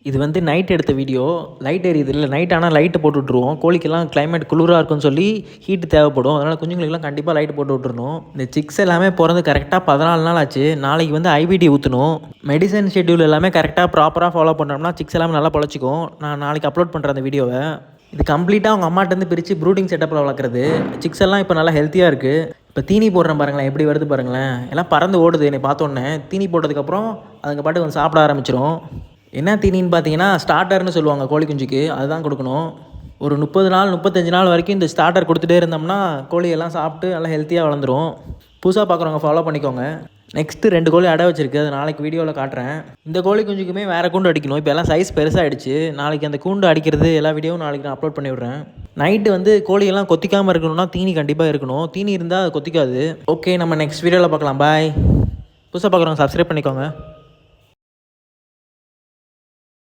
இது வந்து நைட் எடுத்த வீடியோ. லைட் எரியுது இல்லை, நைட் ஆனால் லைட்டு போட்டு விட்ருவோம். கோழிக்கெல்லாம் கிளைமேட் குளிராக இருக்குன்னு சொல்லி ஹீட்டு தேவைப்படும். அதனால் குஞ்சுங்களுக்கெல்லாம் கண்டிப்பாக லைட்டு போட்டு விட்ருணும். இந்த சிக்ஸ் எல்லாமே பிறந்து கரெக்டாக 14 நாள் ஆச்சு. நாளைக்கு வந்து ஐபிடி ஊற்றணும். மெடிசன் ஷெட்யூல் எல்லாமே கரெக்டாக ப்ராப்பராக ஃபாலோ பண்ணோம்னா சிக்ஸ் எல்லாமே நல்லா பொழைச்சிக்கும். நான் நாளைக்கு அப்லோட் பண்ணுறேன் அந்த வீடியோவை. இது கம்ப்ளீட்டாக அவங்க அம்மாட்டேருந்து பிரித்து ப்ரூடிங் செட்டப்பில் வளர்க்குறது. சிக்ஸ் எல்லாம் இப்போ நல்லா ஹெல்த்தியாக இருக்குது. இப்போ தீனி போடுறேன் பாருங்களேன், எப்படி வருது பாருங்களேன். எல்லாம் பறந்து ஓடுது என்னை பார்த்தோன்னே. தீனி போட்டதுக்கப்புறம் அதுங்க பாட்டு வந்து சாப்பிட ஆரம்பிச்சிடும். என்ன தீனின்னு பார்த்தீங்கன்னா ஸ்டார்டர்னு சொல்லுவாங்க கோழி குஞ்சுக்கு, அதுதான் கொடுக்கணும். ஒரு 30 நாள் 35 நாள் வரைக்கும் இந்த ஸ்டார்டர் கொடுத்துட்டே இருந்தோம்னா கோழியெல்லாம் சாப்பிட்டு நல்லா ஹெல்த்தியாக வளர்ந்துடும். புதுசாக பார்க்குறவங்க ஃபாலோ பண்ணிக்கோங்க. நெக்ஸ்ட்டு 2 கோழி அடை வச்சிருக்கு, அது நாளைக்கு வீடியோவில் காட்டுறேன். இந்த கோழி குஞ்சுக்குமே வேறு கூண்டு அடிக்கணும். இப்போ எல்லாம் சைஸ் பெருசாகிடுச்சு. நாளைக்கு அந்த கூண்டு அடிக்கிறது எல்லா வீடியோவும் நாளைக்கு நான் அப்லோட் பண்ணி விட்றேன். நைட்டு வந்து கோழியெல்லாம் கொத்திக்காமல் இருக்கணும்னா தீனி கண்டிப்பாக இருக்கணும். தீனி இருந்தால் அது கொத்திக்காது. ஓகே, நம்ம நெக்ஸ்ட் வீடியோவில் பார்க்கலாம். பாய். புதுசாக பார்க்குறவங்க சப்ஸ்கிரைப் பண்ணிக்கோங்க.